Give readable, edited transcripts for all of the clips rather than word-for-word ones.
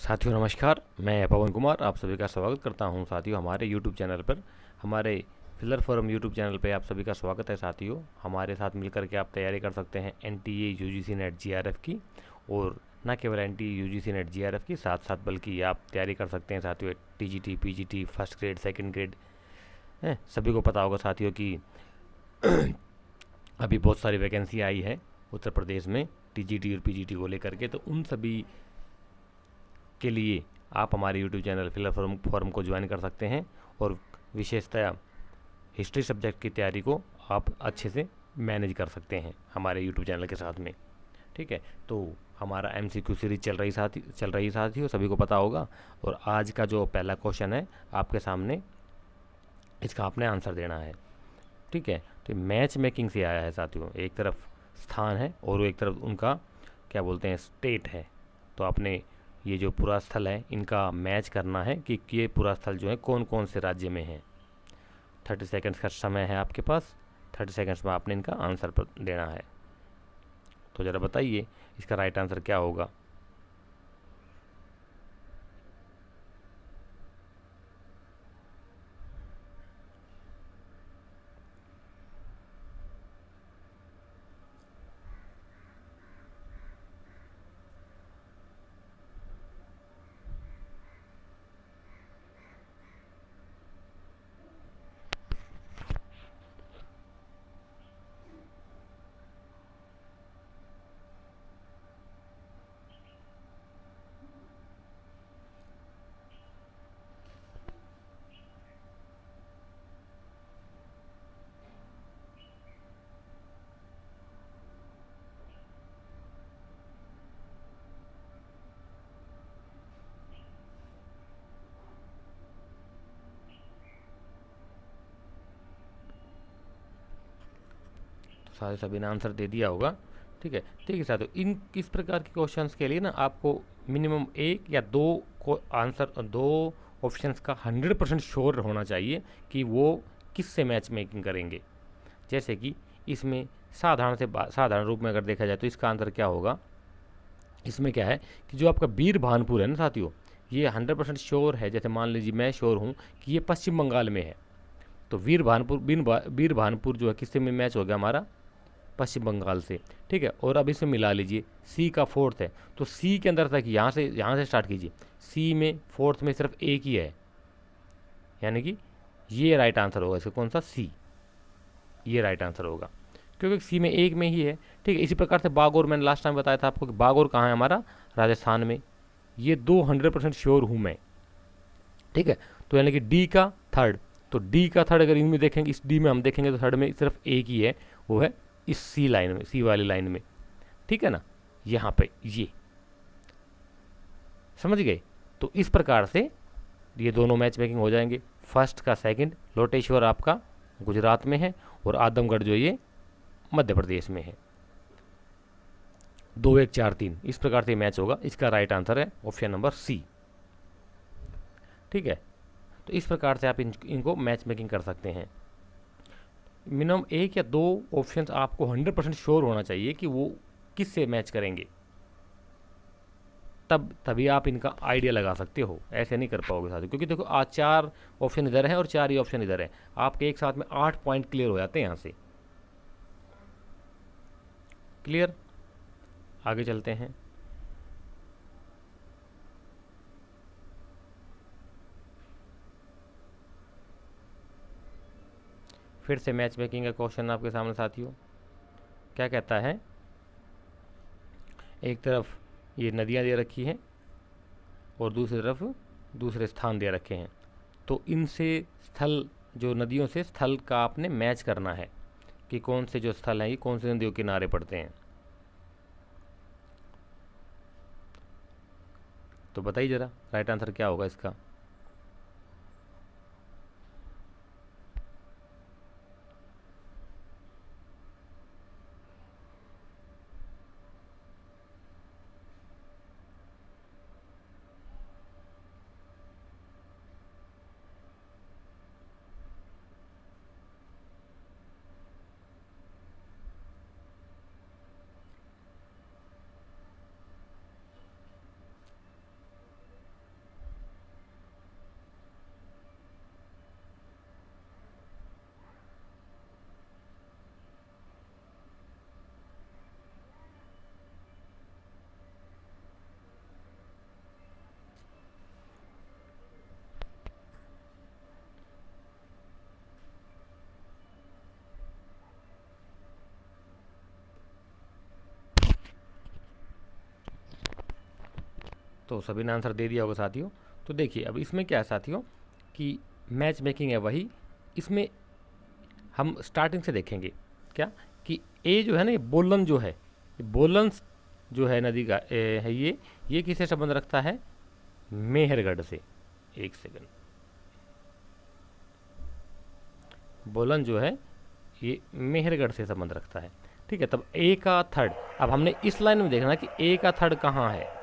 साथियों नमस्कार, मैं पवन कुमार आप सभी का स्वागत करता हूं साथियों हमारे YouTube चैनल पर। हमारे फिलर फोरम YouTube चैनल पे आप सभी का स्वागत है साथियों। हमारे साथ मिलकर के आप तैयारी कर सकते हैं NTA UGC नेट GRF की, और न केवल NTA UGC नेट GRF की, साथ साथ बल्कि आप तैयारी कर सकते हैं साथियों TGT PGT first grade second grade है। सभी को पता होगा साथियों कि अभी बहुत सारी वैकेंसी आई है उत्तर प्रदेश में TGT और PGT को लेकर के, तो उन सभी के लिए आप हमारे यूट्यूब चैनल फिलर फोरम को ज्वाइन कर सकते हैं, और विशेषतः हिस्ट्री सब्जेक्ट की तैयारी को आप अच्छे से मैनेज कर सकते हैं हमारे यूट्यूब चैनल के साथ में। ठीक है, तो हमारा MCQ सीरीज चल रही साथियों, सभी को पता होगा। और आज का जो पहला क्वेश्चन है आपके सामने, इसका आपने आंसर देना है। ठीक है, तो मैच मेकिंग से आया है साथियों। एक तरफ स्थान है और एक तरफ उनका क्या बोलते हैं स्टेट है। तो आपने ये जो पूरा स्थल है इनका मैच करना है कि ये पूरा स्थल जो है कौन कौन से राज्य में है। 30 सेकंड्स का समय है आपके पास। 30 सेकंड्स में आपने इनका आंसर देना है। तो ज़रा बताइए इसका राइट आंसर क्या होगा। तो सारे सभी ने आंसर दे दिया होगा। ठीक है साथियों, इन किस प्रकार के क्वेश्चंस के लिए ना आपको मिनिमम एक या दो को आंसर, दो ऑप्शंस का 100% श्योर होना चाहिए कि वो किससे मैच मेकिंग करेंगे। जैसे कि इसमें साधारण रूप में अगर देखा जाए तो इसका आंसर क्या होगा। इसमें क्या है कि जो आपका वीर भानपुर है ना साथियों, ये 100% श्योर है। जैसे मान लीजिए मैं श्योर हूँ कि ये पश्चिम बंगाल में है, तो वीर भानपुर जो है किससे में मैच हो गया हमारा, पश्चिम बंगाल से। ठीक है, और अब इसे मिला लीजिए, सी का फोर्थ है तो सी के अंदर तक यहाँ से स्टार्ट कीजिए। सी में फोर्थ में सिर्फ एक ही है, यानी कि ये राइट आंसर होगा। इसका कौन सा, सी, ये राइट आंसर होगा क्योंकि सी में एक में ही है। ठीक है, इसी प्रकार से बागौर, मैंने लास्ट टाइम बताया था आपको कि बागौर कहाँ है हमारा, राजस्थान में। ये दो 100% श्योर हूँ मैं। ठीक है, तो यानी कि डी का थर्ड, तो डी का थर्ड अगर इनमें देखेंगे, इस डी में हम देखेंगे तो थर्ड में सिर्फ एक ही है, वो है इस सी लाइन में, सी वाली लाइन में। ठीक है ना, यहाँ पे ये समझ गए। तो इस प्रकार से ये दोनों मैच मेकिंग हो जाएंगे। फर्स्ट का सेकंड, लोटेश्वर आपका गुजरात में है और आदमगढ़ जो ये मध्य प्रदेश में है। 2 1 4 3 इस प्रकार से मैच होगा। इसका राइट आंसर है ऑप्शन नंबर सी। ठीक है, तो इस प्रकार से आप इनको मैच मेकिंग कर सकते हैं। मिनिमम एक या दो ऑप्शंस आपको 100% श्योर होना चाहिए कि वो किससे मैच करेंगे, तभी आप इनका आइडिया लगा सकते हो। ऐसे नहीं कर पाओगे साथियों, क्योंकि देखो आज 4 ऑप्शन इधर है और 4 ही ऑप्शन इधर है। आपके एक साथ में 8 पॉइंट क्लियर हो जाते हैं यहाँ से। क्लियर, आगे चलते हैं। फिर से मैच मेकिंग का क्वेश्चन आपके सामने साथियों। क्या कहता है, एक तरफ ये नदियाँ दे रखी हैं और दूसरी तरफ दूसरे स्थान दे रखे हैं। तो इनसे स्थल, जो नदियों से स्थल का आपने मैच करना है कि कौन से जो स्थल हैं ये कौन से नदियों के किनारे पड़ते हैं। तो बताइए ज़रा राइट आंसर क्या होगा इसका। तो सभी ने आंसर दे दिया होगा साथियों। तो देखिए अब इसमें क्या है साथियों कि मैच मेकिंग है वही, इसमें हम स्टार्टिंग से देखेंगे क्या कि ए जो है ना, ये बोलन जो है, ये बोलन जो है नदी का है, ये किससे संबंध रखता है, मेहरगढ़ से। एक सेकंड, बोलन जो है ये मेहरगढ़ से संबंध रखता है, ठीक है। तब ए का थर्ड, अब हमने इस लाइन में देखना कि ए का थर्ड कहाँ है,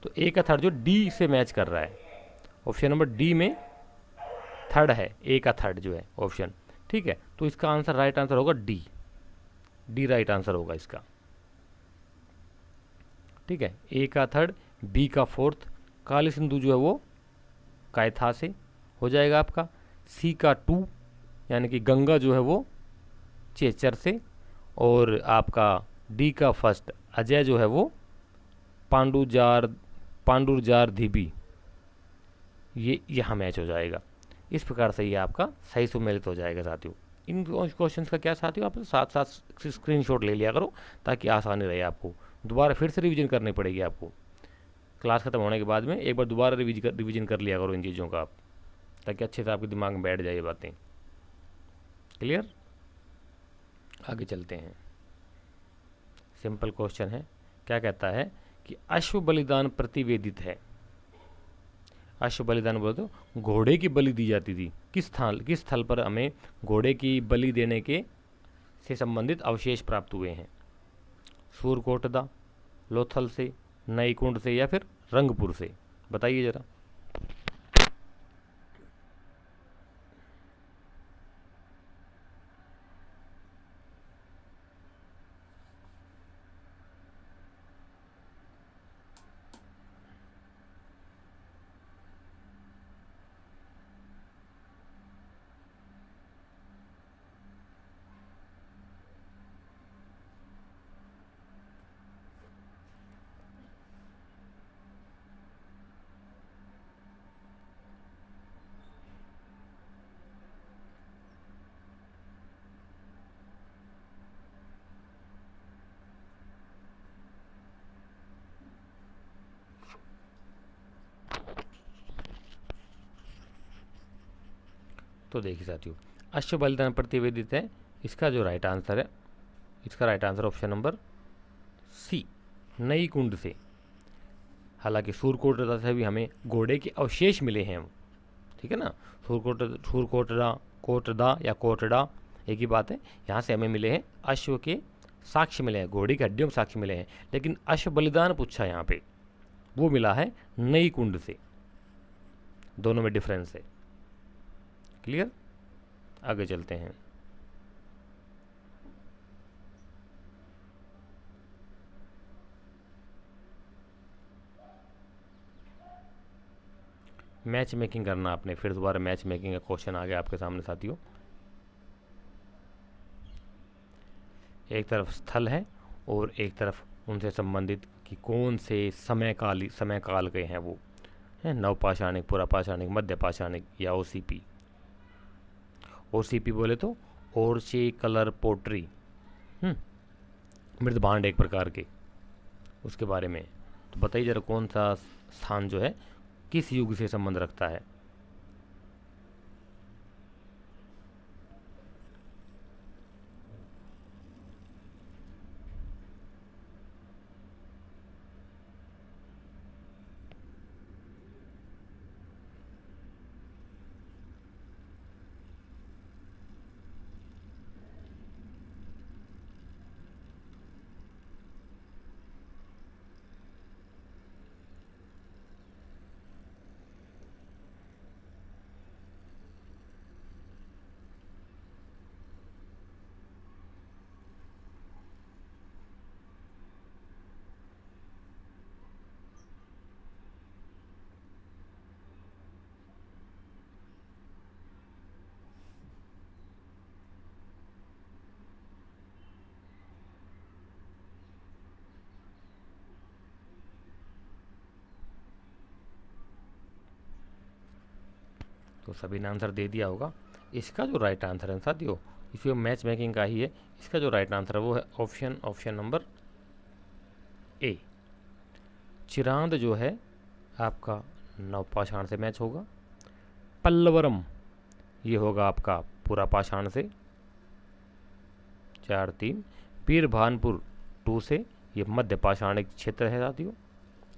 तो ए का थर्ड जो डी से मैच कर रहा है, ऑप्शन नंबर डी में थर्ड है ए का थर्ड जो है ऑप्शन, ठीक है। तो इसका आंसर राइट आंसर होगा डी, डी राइट आंसर होगा इसका, ठीक है। ए का थर्ड, बी का फोर्थ, काली सिंधु जो है वो कायथा से हो जाएगा आपका, सी का टू यानी कि गंगा जो है वो चेचर से, और आपका डी का फर्स्ट अजय जो है वो पांडुरजार धीबी, ये यहाँ मैच हो जाएगा। इस प्रकार से ये आपका सही सुमेलित हो जाएगा साथियों। इन क्वेश्चंस का क्या साथियों, आप साथ साथ स्क्रीनशॉट ले लिया करो ताकि आसानी रहे आपको, दोबारा फिर से रिवीजन करनी पड़ेगी आपको क्लास खत्म होने के बाद में, एक बार दोबारा रिवीजन कर लिया करो इन चीज़ों का आप, ताकि अच्छे से आपके दिमाग में बैठ जाए ये बातें। क्लियर, आगे चलते हैं। सिंपल क्वेश्चन है, क्या कहता है कि अश्व बलिदान प्रतिवेदित है। अश्व बलिदान बोले तो घोड़े की बलि दी जाती थी, किस स्थल पर हमें घोड़े की बलि देने के से संबंधित अवशेष प्राप्त हुए हैं, सूरकोटदा, लोथल से, नई कुंड से, या फिर रंगपुर से, बताइए जरा। तो देखिए साथियों, अश्व बलिदान प्रतिवेदित है, इसका जो राइट आंसर है, इसका right answer option number C, नई कुंड से। हालांकि सूरकोटदा से भी हमें घोड़े के अवशेष मिले हैं, ठीक है ना, कोटदा या कोटड़ा एक ही बात है, यहाँ से हमें मिले हैं अश्व के साक्ष्य मिले हैं, घोड़े की हड्डियों के साक्ष्य मिले हैं, लेकिन अश्व बलिदान पूछा यहाँ पे, वो मिला है नई कुंड से, दोनों में डिफरेंस है। क्लियर, आगे चलते हैं। मैच मेकिंग करना आपने, फिर दोबारा मैच मेकिंग का क्वेश्चन आ गया आपके सामने साथियों। एक तरफ स्थल है और एक तरफ उनसे संबंधित कि कौन से समय काल के हैं वो, है नवपाषाणिक, पुरापाषाणिक, मध्यपाषाणिक या ओसीपी। ओसीपी बोले तो ओरचे कलर पोट्री, मृद भांड एक प्रकार के, उसके बारे में। तो बताइए जरा कौन सा स्थान जो है किस युग से संबंध रखता है। तो सभी ने आंसर दे दिया होगा। इसका जो राइट आंसर है साथियों, इसी मैच मेकिंग का ही है, इसका जो राइट आंसर है वो है ऑप्शन नंबर ए, चिरांद जो है आपका नवपाषाण से मैच होगा। पल्लवरम ये होगा आपका पूरा पाषाण से 4-3। पीरभानपुर 2 से, ये मध्य पाषाणिक क्षेत्र है साथियों,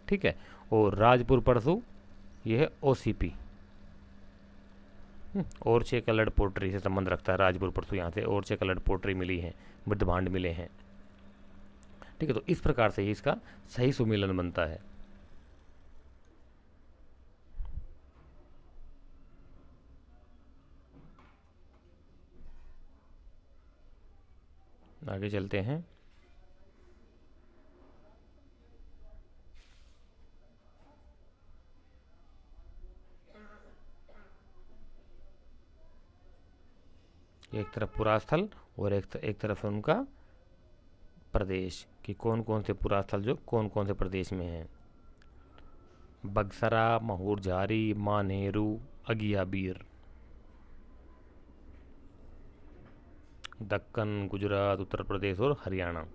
ठीक है। और राजपुर परसू ये है ओसीपी, ओरछे कलर्ड पोट्री से संबंध रखता है राजपुर परसू। यहाँ से ओरछे कलर्ड पोट्री मिली है, मृद भांड मिले हैं, ठीक है। तो इस प्रकार से ही इसका सही सुमेलन बनता है। आगे चलते हैं। एक तरफ पुरास्थल और एक तरफ उनका प्रदेश कि कौन कौन से पुरास्थल जो कौन कौन से प्रदेश में हैं। बगसरा, महूर झारी, मानेरू, अगियाबीर, दक्कन, गुजरात, उत्तर प्रदेश और हरियाणा।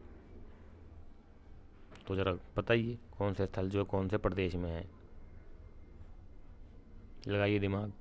तो जरा बताइए कौन से स्थल जो कौन से प्रदेश में है, लगाइए दिमाग।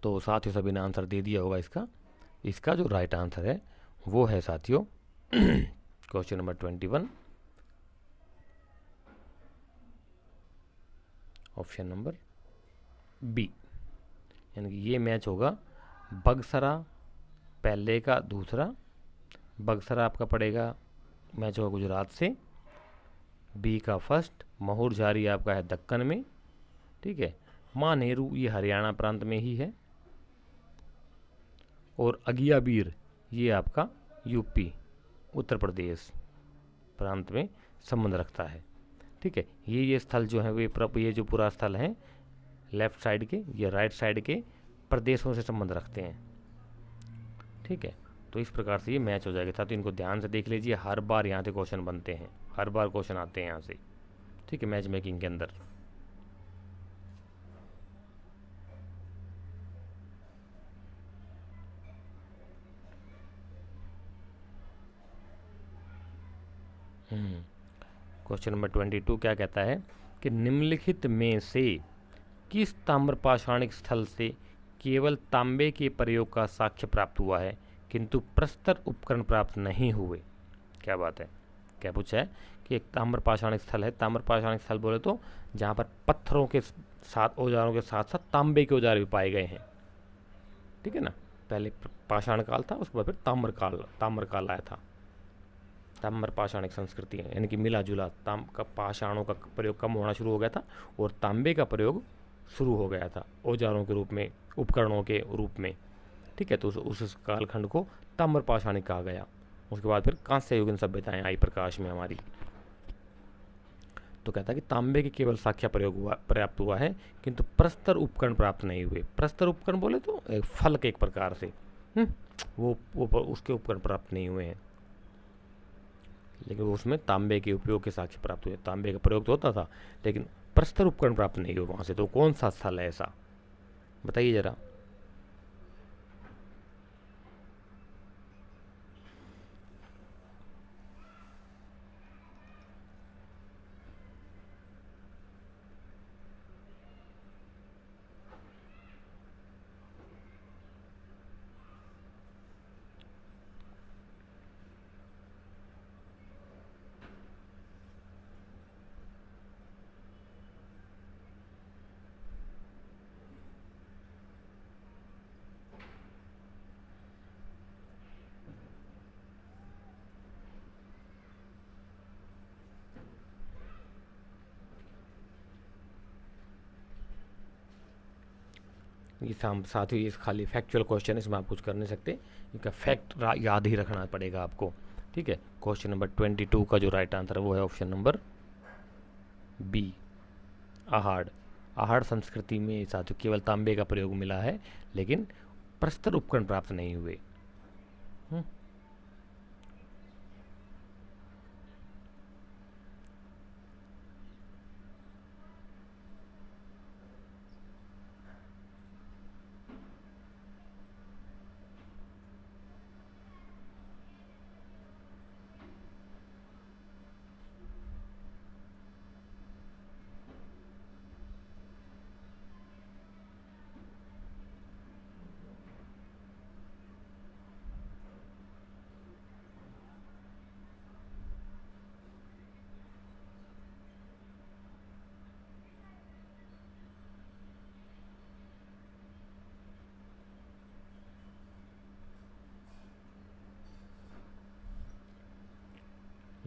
तो साथियों सभी ने आंसर दे दिया होगा इसका। इसका जो राइट आंसर है वो है साथियों question number 21, option number B. यानी कि ये मैच होगा बगसरा पहले का दूसरा, बगसरा आपका पड़ेगा मैच होगा गुजरात से, बी का फर्स्ट, महूर झारी आपका है दक्कन में, ठीक है। मानेरू ये हरियाणा प्रांत में ही है, और अगियाबीर ये आपका यूपी उत्तर प्रदेश प्रांत में संबंध रखता है, ठीक है। ये स्थल जो है ये जो पूरा स्थल है लेफ्ट साइड के, ये राइट साइड के प्रदेशों से संबंध रखते हैं, ठीक है। तो इस प्रकार से ये मैच हो जाएगा। साथ ही इनको ध्यान से देख लीजिए, हर बार यहाँ से क्वेश्चन बनते हैं, हर बार क्वेश्चन आते हैं यहाँ से, ठीक है, मैच मेकिंग के अंदर। क्वेश्चन नंबर 22 क्या कहता है कि निम्नलिखित में से किस ताम्रपाषाणिक स्थल से केवल तांबे के प्रयोग का साक्ष्य प्राप्त हुआ है किंतु प्रस्तर उपकरण प्राप्त नहीं हुए। क्या बात है, क्या पूछा है कि एक ताम्रपाषाणिक स्थल है। ताम्रपाषाणिक स्थल बोले तो जहाँ पर पत्थरों के साथ औजारों के साथ साथ तांबे के औजार भी पाए गए हैं, ठीक है ना। पहले पाषाण काल था, उसके बाद फिर ताम्र काल आया था। ताम्र पाषाणिक संस्कृति है, यानी कि मिला जुला ताम का पाषाणों का प्रयोग कम होना शुरू हो गया था और तांबे का प्रयोग शुरू हो गया था औजारों के रूप में, उपकरणों के रूप में, ठीक है। तो उस कालखंड को ताम्र पाषाणिक कहा गया। उसके बाद फिर कांस्य युगीन सभ्यताएं आई प्रकाश में हमारी। तो कहता है कि तांबे के केवल साक्ष्य प्रयोग हुआ पर्याप्त हुआ है किंतु प्रस्तर उपकरण प्राप्त नहीं हुए। प्रस्तर उपकरण बोले तो एक फल के एक प्रकार से वो उसके उपकरण प्राप्त नहीं हुए हैं, लेकिन उसमें तांबे के उपयोग के साक्ष्य प्राप्त हुए। तांबे का प्रयोग तो होता था लेकिन प्रस्तर उपकरण प्राप्त नहीं हुए वहाँ से। तो कौन सा स्थल है ऐसा, बताइए जरा। ये साथ ही इस खाली फैक्चुअल क्वेश्चन, इसमें आप कुछ कर नहीं सकते, इनका फैक्ट याद ही रखना पड़ेगा आपको। ठीक है, क्वेश्चन नंबर 22 का जो राइट आंसर है वो है option number B, Ahar. Ahar संस्कृति में साथियों केवल तांबे का प्रयोग मिला है, लेकिन प्रस्तर उपकरण प्राप्त नहीं हुए।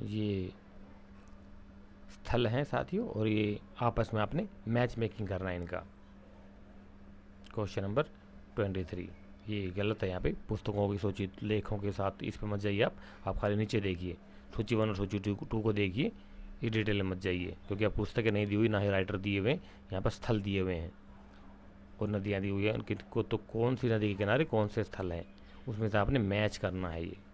ये स्थल हैं साथियों, और ये आपस में आपने मैच मेकिंग करना है इनका। क्वेश्चन नंबर 23 ये गलत है, यहाँ पे पुस्तकों की सूची लेखों के साथ इस पर मत जाइए आप खाली नीचे देखिए, सूची 1 और सूची 2 को देखिए, ये डिटेल में मत जाइए, क्योंकि आप पुस्तकें नहीं दी हुई, ना ही राइटर दिए हुए, यहाँ पर स्थल दिए हुए हैं और नदियाँ दी हुई हैं उनकी को, तो कौन सी नदी के किनारे कौन से स्थल हैं, उसमें से आपने मैच करना है।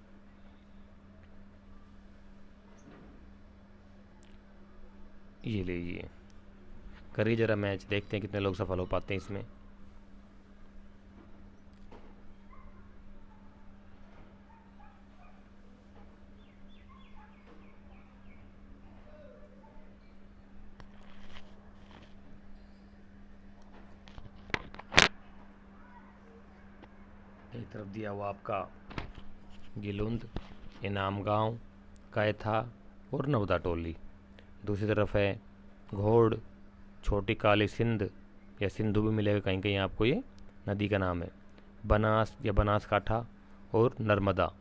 ये लीजिए, करिए ज़रा मैच, देखते हैं कितने लोग सफल हो पाते हैं इसमें। एक तरफ दिया हुआ आपका गिलुंद, इनाम गांव, कैथा और नवदा टोली। दूसरी तरफ है घोड़, छोटी काली सिंध या सिंधु भी मिलेगा कहीं कहीं आपको, ये नदी का नाम है, बनास या बनासकाठा और नर्मदा,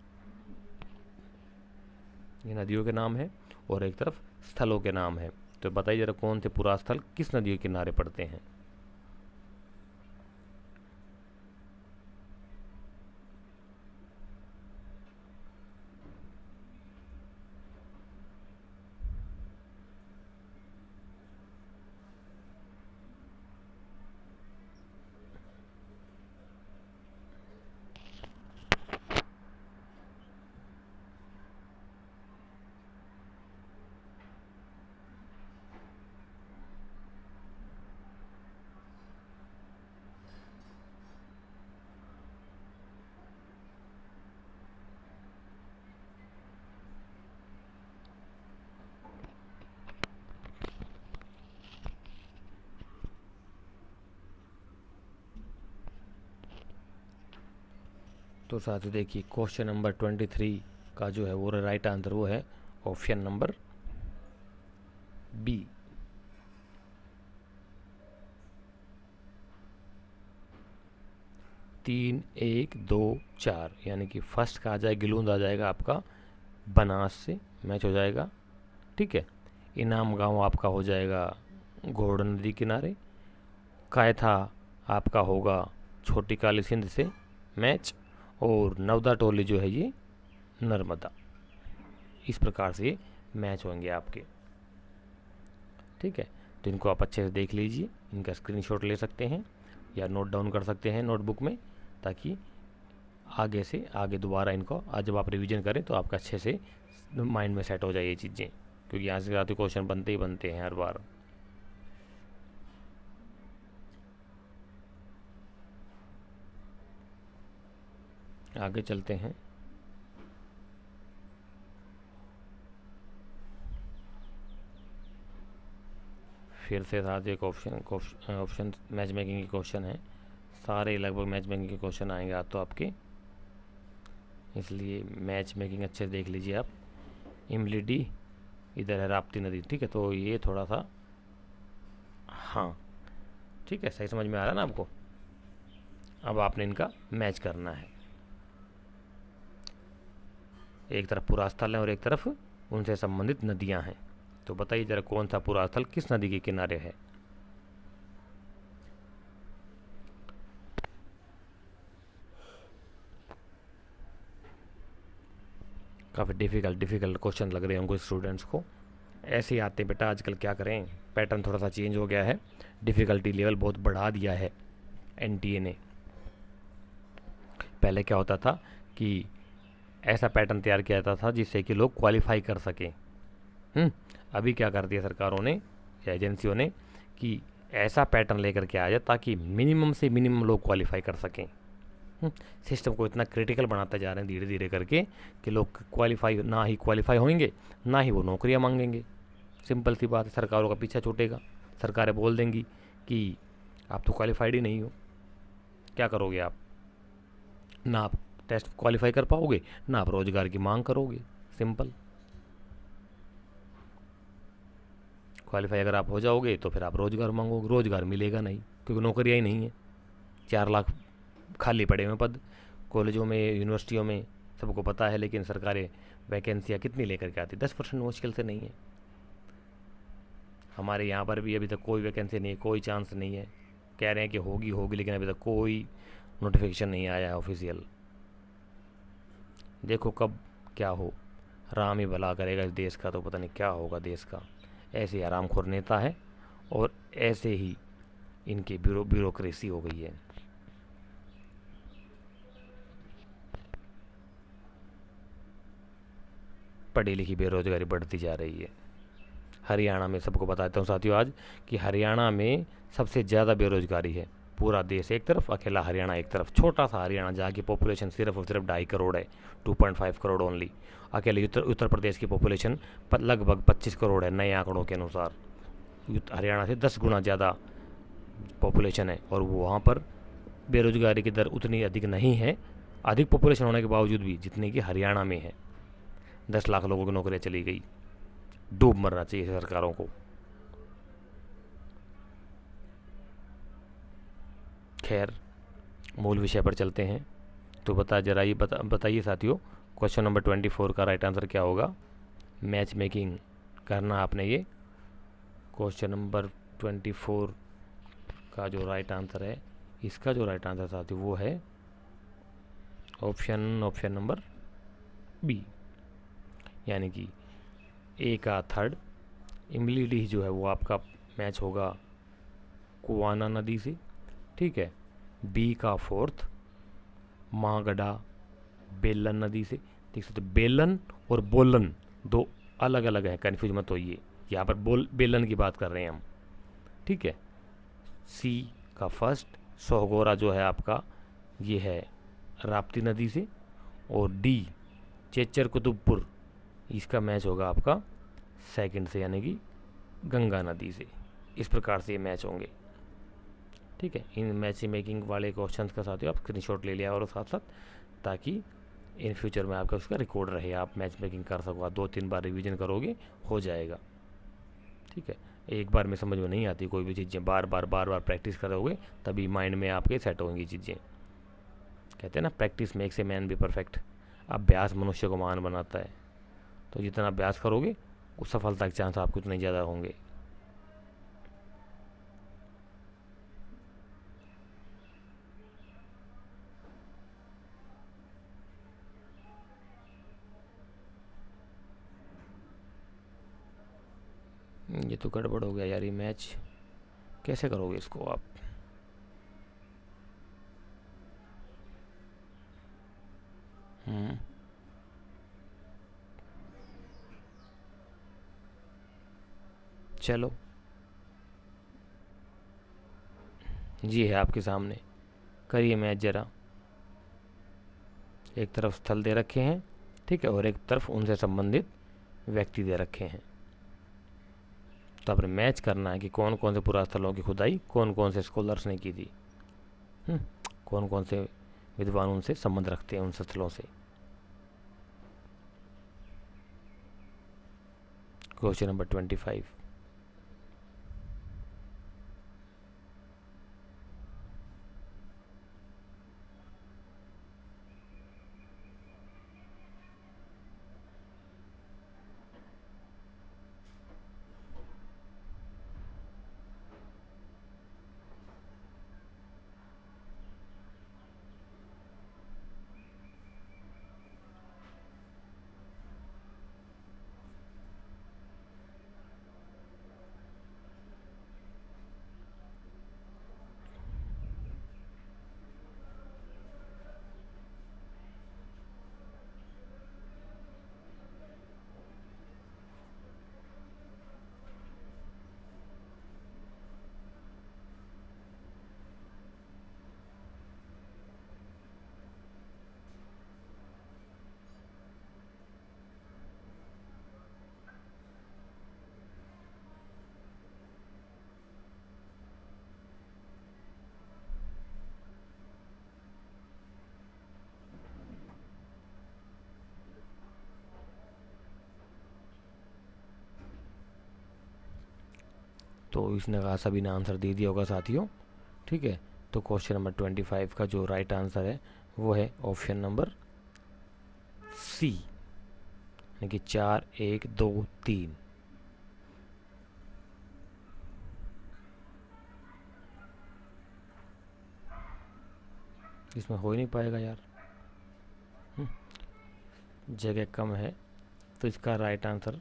ये नदियों के नाम है, और एक तरफ स्थलों के नाम है। तो बताइए ज़रा कौन से पुरा स्थल किस नदी के किनारे पड़ते हैं। तो साथियों देखिए, क्वेश्चन नंबर 23 का जो है वो राइट आंसर वो है ऑप्शन नंबर बी। 3 1 2 4, यानी कि फर्स्ट का आ जाए गिलूंद आ जाएगा आपका बनास से मैच हो जाएगा। ठीक है, इनाम गांव आपका हो जाएगा घोड़ नदी किनारे, कायथा आपका होगा छोटी काली सिंध से मैच, और नवदा टोली जो है ये नर्मदा। इस प्रकार से ये मैच होंगे आपके। ठीक है, तो इनको आप अच्छे से देख लीजिए, इनका स्क्रीनशॉट ले सकते हैं या नोट डाउन कर सकते हैं नोटबुक में, ताकि आगे से आगे दोबारा इनको आज जब आप रिवीजन करें तो आपका अच्छे से माइंड में सेट हो जाए ये चीज़ें, क्योंकि यहाँ से आते क्वेश्चन बनते ही बनते हैं हर बार। आगे चलते हैं। फिर से साथ एक ऑप्शन मैच मेकिंग के क्वेश्चन है, सारे लगभग मैच मेकिंग के क्वेश्चन आएंगे आज तो आपके, इसलिए मैच मेकिंग अच्छे से देख लीजिए आप। इमली डी, इधर है राप्ती नदी। ठीक है, तो ये थोड़ा सा, हाँ ठीक है, सही समझ में आ रहा है ना आपको। अब आपने इनका मैच करना है, एक तरफ पूरा स्थल है और एक तरफ उनसे संबंधित नदियां हैं। तो बताइए जरा कौन सा पूरा स्थल किस नदी के किनारे है। काफ़ी डिफ़िकल्ट क्वेश्चन लग रहे होंगे स्टूडेंट्स को। ऐसे ही आते हैं बेटा, आजकल क्या करें, पैटर्न थोड़ा सा चेंज हो गया है, डिफ़िकल्टी लेवल बहुत बढ़ा दिया है एनटीए ने। पहले क्या होता था कि ऐसा पैटर्न तैयार किया जाता था जिससे कि लोग क्वालिफाई कर सकें। अभी क्या कर दिया सरकारों ने या एजेंसियों ने कि ऐसा पैटर्न लेकर के आ जाए ताकि मिनिमम से मिनिमम लोग क्वालिफाई कर सकें। सिस्टम को इतना क्रिटिकल बनाते जा रहे हैं धीरे धीरे करके कि लोग क्वालिफाई ना ही क्वालिफाई होंगे, ना ही वो नौकरियां मांगेंगे। सिंपल सी बात है, सरकारों का पीछा छूटेगा। सरकारें बोल देंगी कि आप तो क्वालिफाइड ही नहीं हो, क्या करोगे आप? ना आप टेस्ट क्वालिफाई कर पाओगे, ना आप रोजगार की मांग करोगे। सिंपल। क्वालिफाई अगर आप हो जाओगे तो फिर आप रोजगार मांगोगे, रोजगार मिलेगा नहीं क्योंकि नौकरियाँ ही नहीं है। 4 लाख खाली पड़े हुए पद कॉलेजों में, यूनिवर्सिटियों में, सबको पता है, लेकिन सरकारें वैकेंसियाँ कितनी लेकर के आती? 10% मुश्किल से नहीं है। हमारे यहाँ पर भी अभी तक कोई वैकेंसी नहीं है, कोई चांस नहीं है। कह रहे हैं कि होगी होगी, लेकिन अभी तक कोई नोटिफिकेशन नहीं आया है ऑफिशियल। देखो कब क्या हो, राम ही भला करेगा इस देश का, तो पता नहीं क्या होगा देश का। ऐसे ही आरामखोर नेता है और ऐसे ही इनकी ब्यूरोक्रेसी हो गई है। पढ़ी लिखी बेरोजगारी बढ़ती जा रही है। हरियाणा में, सबको बताता हूँ साथियों आज, कि हरियाणा में सबसे ज़्यादा बेरोजगारी है। पूरा देश एक तरफ, अकेला हरियाणा एक तरफ। छोटा सा हरियाणा जहाँ की पॉपुलेशन सिर्फ और सिर्फ 2.5 करोड़ है, 2.5 करोड़ ओनली। अकेले उत्तर प्रदेश की पॉपुलेशन लगभग 25 करोड़ है नए आंकड़ों के अनुसार। हरियाणा से 10 गुना ज़्यादा पॉपुलेशन है और वहाँ पर बेरोजगारी की दर उतनी अधिक नहीं है, अधिक पॉपुलेशन होने के बावजूद भी, जितनी कि हरियाणा में है। 10 लाख लोगों की नौकरियाँ चली गई। डूब मरना चाहिए सरकारों को। खैर, मूल विषय पर चलते हैं। तो बताइए साथियों, क्वेश्चन नंबर 24 का राइट आंसर क्या होगा? मैच मेकिंग करना आपने ये। क्वेश्चन नंबर 24 का जो राइट आंसर है, इसका जो राइट आंसर साथियों वो है ऑप्शन नंबर बी, यानी कि ए का थर्ड इमली डीह जो है वो आपका मैच होगा कुवाना नदी से, ठीक है। बी का फोर्थ मागड़ा बेलन नदी से। देख सकते बेलन और बोलन दो अलग अलग है, कन्फ्यूज मत होइए। यहाँ पर बेलन की बात कर रहे हैं हम, ठीक है। सी का फर्स्ट सोहगोरा जो है आपका, ये है राप्ती नदी से। और डी चेचर कुतुबपुर, इसका मैच होगा आपका सेकंड से, यानी कि गंगा नदी से। इस प्रकार से ये मैच होंगे, ठीक है। इन मैच मेकिंग वाले क्वेश्चंस का साथ ही आप स्क्रीनशॉट ले लिया और साथ साथ, ताकि इन फ्यूचर में आपका उसका रिकॉर्ड रहे, आप मैच मेकिंग कर सको। आप 2-3 बार रिवीजन करोगे हो जाएगा, ठीक है। एक बार में समझ में नहीं आती कोई भी चीज़ें, बार बार प्रैक्टिस करोगे तभी माइंड में आपके सेट होंगी चीज़ें। कहते हैं ना, practice makes a man be perfect. अभ्यास मनुष्य को महान बनाता है। तो जितना अभ्यास करोगे उस सफलता के चांस आपको उतने ज़्यादा होंगे। ये तो गड़बड़ हो गया यार, ये मैच कैसे करोगे इसको आप? चलो, जी है आपके सामने, करिए मैच ज़रा। एक तरफ स्थल दे रखे हैं, ठीक है, और एक तरफ उनसे संबंधित व्यक्ति दे रखे हैं। तो आपने मैच करना है कि कौन कौन से पुरास्थलों की खुदाई कौन कौन से स्कॉलर्स ने की थी, कौन कौन से विद्वान उनसे संबंध रखते हैं उन स्थलों से। Question number 25। तो इसने कहा सभी ने आंसर दे दिया होगा साथियों, ठीक है। तो क्वेश्चन नंबर 25 का जो राइट आंसर है वो है ऑप्शन नंबर सी, यानी कि 4 1 2 3। इसमें हो ही नहीं पाएगा यार, जगह कम है। तो इसका राइट आंसर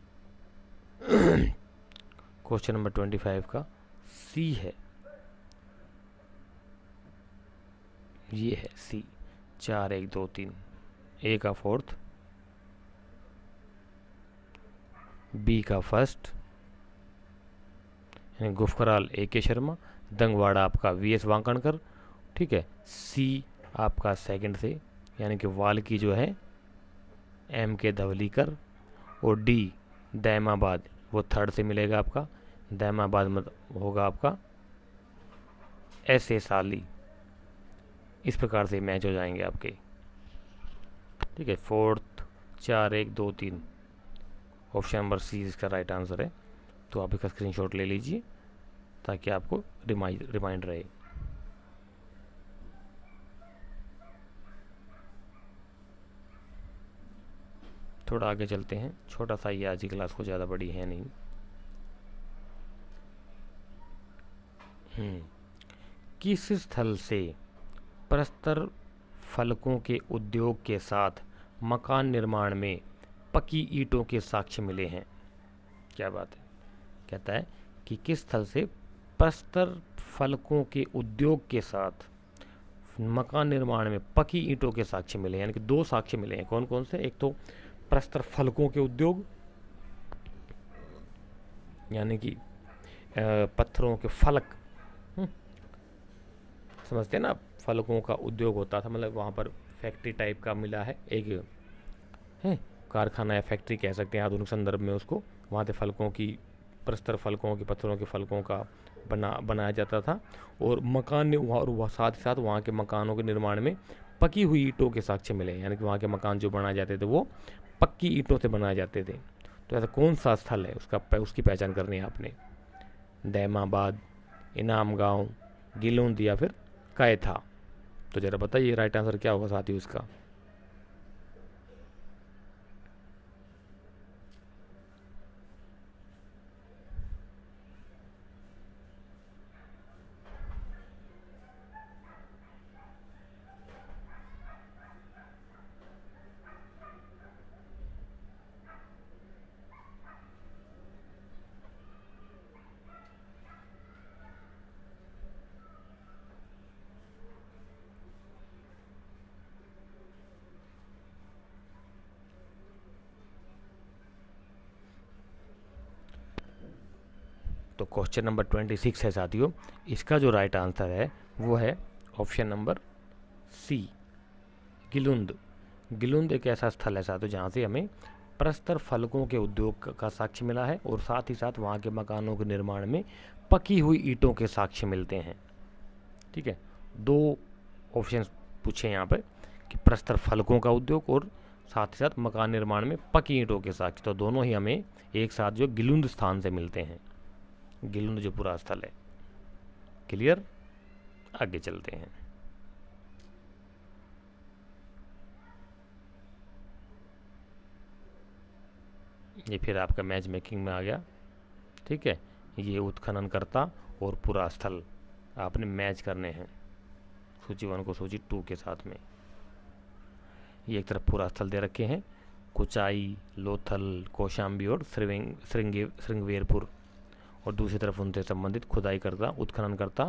क्वेश्चन नंबर 25 का सी है, ये है सी, 4 1 2 3। ए का फोर्थ, बी का फर्स्ट यानी गुफकराल ए के शर्मा, दंगवाड़ा आपका वी एस वांकणकर, ठीक है। सी आपका सेकंड से यानी कि वाल्की जो है एम के धवलीकर, और डी दैमाबाद वो थर्ड से मिलेगा आपका, दैमाबाद मतलब होगा आपका एस ए साली। इस प्रकार से मैच हो जाएंगे आपके, ठीक है। फोर्थ 4 1 2 3 ऑप्शन नंबर सी इसका राइट आंसर है। तो आप इसका स्क्रीनशॉट ले लीजिए ताकि आपको रिमाइंड रहे। थोड़ा आगे चलते हैं, छोटा सा ये आज की क्लास को, ज़्यादा बड़ी है नहीं। किस स्थल से प्रस्तर फलकों के उद्योग के साथ मकान निर्माण में पकी ईंटों के साक्ष्य मिले हैं? क्या बात है, कहता है कि किस स्थल से प्रस्तर फलकों के उद्योग के साथ मकान निर्माण में पकी ईंटों के साक्ष्य मिले हैं, यानी कि दो साक्ष्य मिले हैं। कौन कौन से? एक तो प्रस्तर फलकों के उद्योग, यानी कि पत्थरों के फलक, समझते हैं ना, फलकों का उद्योग होता था, मतलब वहाँ पर फैक्ट्री टाइप का मिला है, एक है कारखाना या फैक्ट्री कह सकते हैं आधुनिक संदर्भ में उसको। वहाँ से फलकों की, प्रस्तर फलकों की, पत्थरों के फलकों का बनाया जाता था। और मकान ने और साथ ही साथ वहाँ के मकानों के निर्माण में पकी हुई ईंटों के साक्ष्य मिले, यानी कि वहाँ के मकान जो बनाए जाते थे वो पक्की ईंटों से बनाए जाते थे। तो ऐसा कौन सा स्थल है उसकी पहचान करनी है आपने। दैमाबाद, इनाम गाँव, गिलोंद या फिर कैथा। तो ज़रा बताइए राइट आंसर क्या होगा साथियों इसका। तो क्वेश्चन नंबर 26 है साथियों, इसका जो राइट आंसर है वो है option number C, Gilund. Gilund एक ऐसा स्थल है साथियों जहाँ से हमें प्रस्तर फलकों के उद्योग का साक्ष्य मिला है, और साथ ही साथ वहाँ के मकानों के निर्माण में पकी हुई ईंटों के साक्ष्य मिलते हैं, ठीक है। दो ऑप्शन पूछे यहाँ पर कि प्रस्तर फलकों का उद्योग और साथ ही साथ मकान निर्माण में पकी ईंटों के साक्ष्य, तो दोनों ही हमें एक साथ जो गिलुंद स्थान से मिलते हैं, गिलुंद जो पूरा स्थल है। क्लियर, आगे चलते हैं। ये फिर आपका मैच मेकिंग में आ गया, ठीक है। ये उत्खनन करता और पूरा स्थल आपने मैच करने हैं, सूची 1 को सूची 2 के साथ में। ये एक तरफ पूरा स्थल दे रखे हैं, कुचाई, लोथल, कौशाम्बी और श्रृंगवेरपुर, और दूसरी तरफ उनसे संबंधित खुदाई करता, उत्खनन करता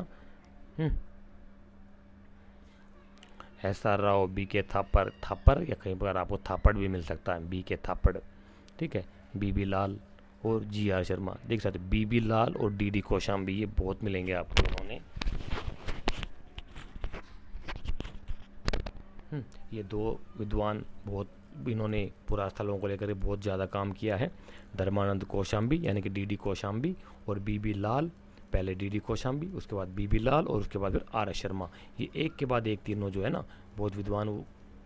SR राव, BK थापर या कहीं पर आपको थापड़ भी मिल सकता है, BK थापड़, ठीक है। BB लाल और GR शर्मा, देख सकते BB लाल और DD कौशाम्बी, ये बहुत मिलेंगे आपको इन्होंने। ये दो विद्वान बहुत, इन्होंने पुरा स्थलों को लेकर बहुत ज़्यादा काम किया है। धर्मानंद कौशाम्बी यानी कि DD कौशाम्बी और BB लाल, पहले DD कौशाम्बी, उसके बाद BB लाल और उसके बाद फिर RS शर्मा। ये एक के बाद एक तीनों जो है ना बहुत विद्वान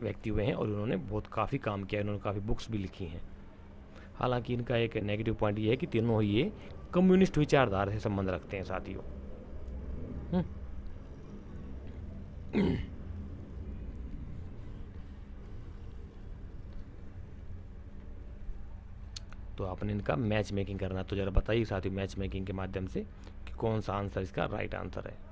व्यक्ति हुए हैं, और उन्होंने बहुत काफ़ी काम किया, इन्होंने काफ़ी बुक्स भी लिखी हैं। हालांकि इनका एक नेगेटिव पॉइंट ये है कि तीनों ही ये कम्युनिस्ट विचारधारा से संबंध रखते हैं साथियों। तो आपने इनका मैच मेकिंग करना, तो ज़रा बताइए साथियों मैच मेकिंग के माध्यम से कि कौन सा आंसर इसका राइट आंसर है।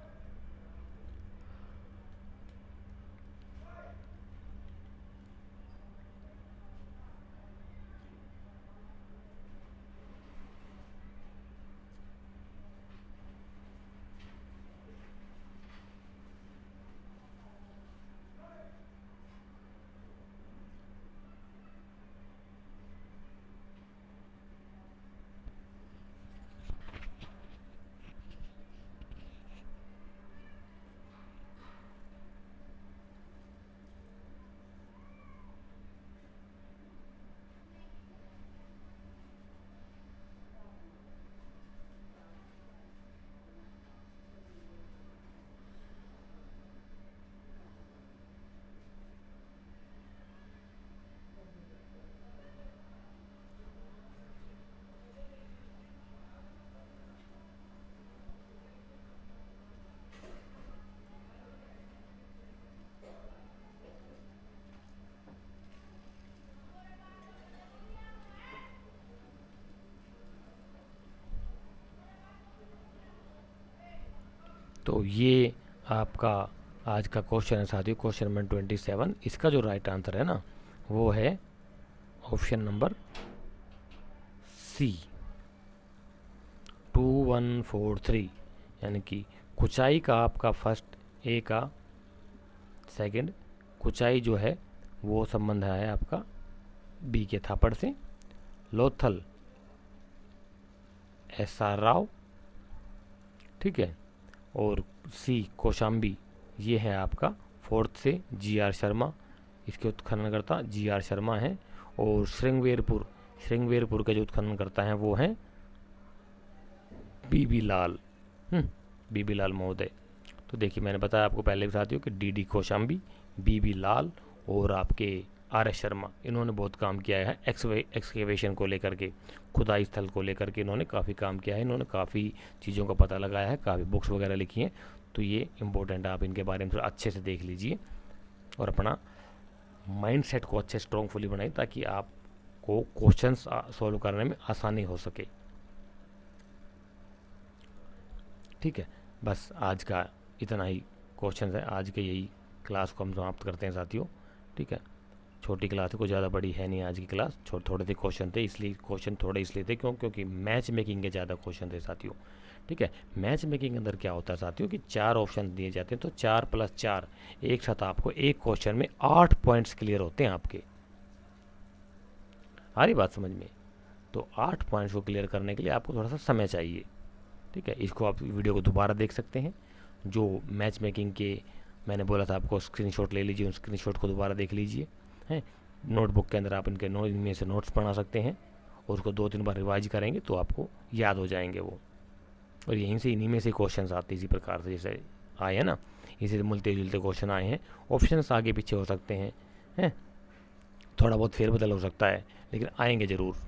तो ये आपका आज का क्वेश्चन है साथियों, क्वेश्चन नंबर 27। इसका जो राइट आंसर है ना वो है ऑप्शन नंबर सी 2143, यानी कि कुचाई का आपका फर्स्ट ए का सेकंड कुचाई जो है वो संबंध है आपका बी के थापड़ से, लोथल एस आर राव, ठीक है, और सी कौशाम्बी ये है आपका फोर्थ से जी आर शर्मा, इसके उत्खननकर्ता जी आर शर्मा हैं, और श्रृंगवेरपुर का जो उत्खननकर्ता हैं वो हैं बीबी लाल, बीबी लाल महोदय। तो देखिए मैंने बताया आपको पहले भी साथियों कि डी कौशाम्बी, बीबी लाल और आपके आर एस शर्मा, इन्होंने बहुत काम किया है एक्सकेवेशन को लेकर के, खुदाई स्थल को लेकर के इन्होंने काफ़ी काम किया है, इन्होंने काफ़ी चीज़ों का पता लगाया है, काफ़ी बुक्स वगैरह लिखी हैं। तो ये इम्पोर्टेंट है, आप इनके बारे में अच्छे से देख लीजिए और अपना माइंड सेट को अच्छे स्ट्रॉन्गफुली बनाइए ताकि आपको क्वेश्चंस सॉल्व करने में आसानी हो सके। ठीक है, बस आज का इतना ही क्वेश्चन है, आज के यही क्लास को हम समाप्त करते हैं साथियों। ठीक है, छोटी क्लास है, कोई ज़्यादा बड़ी है नहीं आज की क्लास, थोड़े से क्वेश्चन थे, इसलिए क्वेश्चन थोड़े इसलिए थे क्योंकि मैच मेकिंग के ज़्यादा क्वेश्चन थे साथियों। ठीक है, मैच मेकिंग के अंदर क्या होता है साथियों कि 4 ऑप्शन दिए जाते हैं, तो 4 + 4 एक साथ आपको एक क्वेश्चन में 8 पॉइंट्स क्लियर होते हैं आपके। आ रही बात समझ में? तो 8 पॉइंट्स को क्लियर करने के लिए आपको थोड़ा सा समय चाहिए। ठीक है, इसको आप वीडियो को दोबारा देख सकते हैं, जो मैच मेकिंग के मैंने बोला था आपको स्क्रीनशॉट ले लीजिए, उन स्क्रीनशॉट को दोबारा देख लीजिए हैं। नोटबुक के अंदर आप इनके इनमें से नोट्स बना सकते हैं और उसको 2-3 बार रिवाइज करेंगे तो आपको याद हो जाएंगे वो, और यहीं से इन्हीं में से क्वेश्चन आते हैं इसी प्रकार से जैसे आए हैं ना, इसी से मिलते जुलते क्वेश्चन आए हैं। ऑप्शंस आगे पीछे हो सकते हैं, थोड़ा बहुत फेरबदल हो सकता है, लेकिन आएंगे ज़रूर।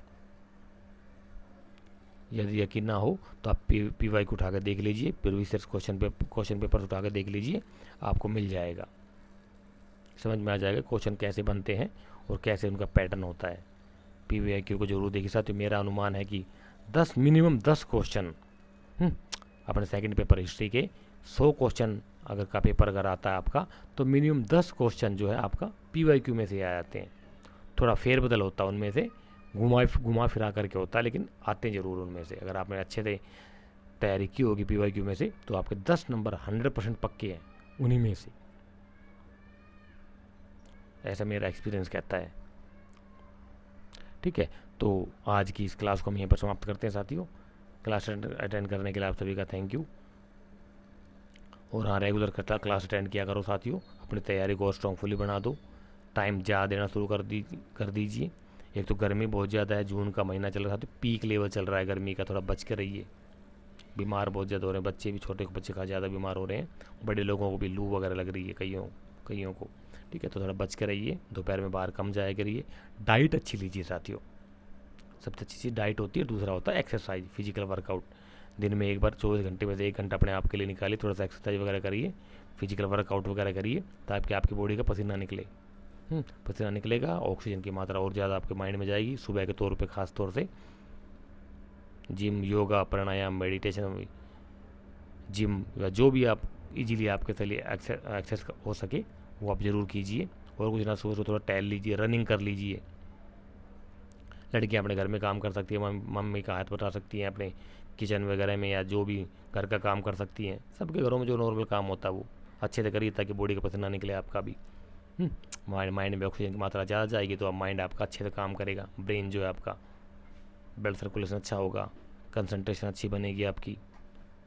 यदि यकीन ना हो तो आप PY को उठा कर देख लीजिए, प्रीवियस क्वेश्चन पेपर उठा कर देख लीजिए, आपको मिल जाएगा, समझ में आ जाएगा क्वेश्चन कैसे बनते हैं और कैसे उनका पैटर्न होता है। PYQ को जरूर देखिए साथियों, मेरा अनुमान है कि मिनिमम 10 क्वेश्चन अपने सेकंड पेपर हिस्ट्री के 100 क्वेश्चन का पेपर अगर आता है आपका, तो मिनिमम 10 क्वेश्चन जो है आपका PYQ में से आ जाते हैं। थोड़ा फेरबदल होता है उनमें से, घुमा फिरा करके होता है, लेकिन आते हैं ज़रूर उनमें से। अगर आपने अच्छे से तैयारी की होगी PYQ में से तो आपके 10 नंबर 100% पक्के हैं उन्हीं में से, ऐसा मेरा एक्सपीरियंस कहता है। ठीक है, तो आज की इस क्लास को हम यहीं पर समाप्त करते हैं साथियों। क्लास अटेंड करने के लिए आप सभी का थैंक यू। और हाँ, रेगुलर क्लास अटेंड किया करो साथियों, अपनी तैयारी को और स्ट्रॉन्गफुली बना दो, टाइम ज़्यादा देना शुरू कर दीजिए। एक तो गर्मी बहुत ज़्यादा है, जून का महीना चल रहा है, तो पीक लेवल चल रहा है गर्मी का, थोड़ा बच के रहिए। बीमार बहुत ज़्यादा हो रहे हैं बच्चे भी, छोटे बच्चे का ज़्यादा बीमार हो रहे हैं, बड़े लोगों को भी लू वगैरह लग रही है कईयों को। ठीक है, तो थोड़ा बच के रहिए, दोपहर में बाहर कम जाया करिए, डाइट अच्छी लीजिए साथियों, सबसे अच्छी चीज़ डाइट होती है, दूसरा होता है एक्सरसाइज, फिजिकल वर्कआउट। दिन में एक बार 24 घंटे में से 1 घंटा अपने आप के लिए निकालिए, थोड़ा सा एक्सरसाइज वगैरह करिए, फिजिकल वर्कआउट वगैरह करिए, ताकि आपकी बॉडी का पसीना निकले। पसीना निकलेगा, ऑक्सीजन की मात्रा और ज़्यादा आपके माइंड में जाएगी। सुबह के तौर पे ख़ास तौर से जिम, योगा, प्राणायाम, मेडिटेशन, जिम या जो भी आप इजीली आपके लिए एक्सेस हो सके वो आप ज़रूर कीजिए। और कुछ ना, सुबह थोड़ा टहल लीजिए, रनिंग कर लीजिए। लड़कियां अपने घर में काम कर सकती हैं, मम्मी का हाथ बटा सकती हैं अपने किचन वगैरह में, या जो भी घर का काम कर सकती हैं। सबके घरों में जो नॉर्मल काम होता है वो अच्छे से करिए, ताकि बॉडी का पसीना निकले आपका भी। माइंड में ऑक्सीजन की मात्रा ज़्यादा जाएगी तो अब माइंड आपका अच्छे से काम करेगा, ब्रेन जो है आपका, ब्लड सर्कुलेशन अच्छा होगा, कंसंट्रेशन अच्छी बनेगी आपकी,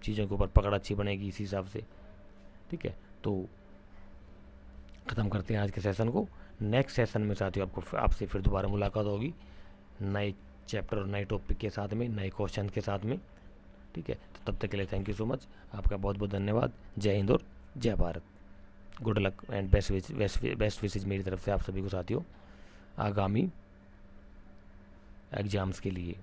चीज़ों के ऊपर पकड़ अच्छी बनेगी इसी हिसाब से। ठीक है, तो ख़त्म करते हैं आज के सेशन को। नेक्स्ट सेशन में साथियों आपसे फिर दोबारा मुलाकात होगी, नए चैप्टर और नए टॉपिक के साथ में, नए क्वेश्चन के साथ में। ठीक है, तो तब तक के लिए थैंक यू सो मच, आपका बहुत बहुत धन्यवाद। जय हिंद और जय Bharat. Good luck and best wishes मेरी तरफ से आप सभी को साथियों, आगामी एग्ज़ाम्स के लिए।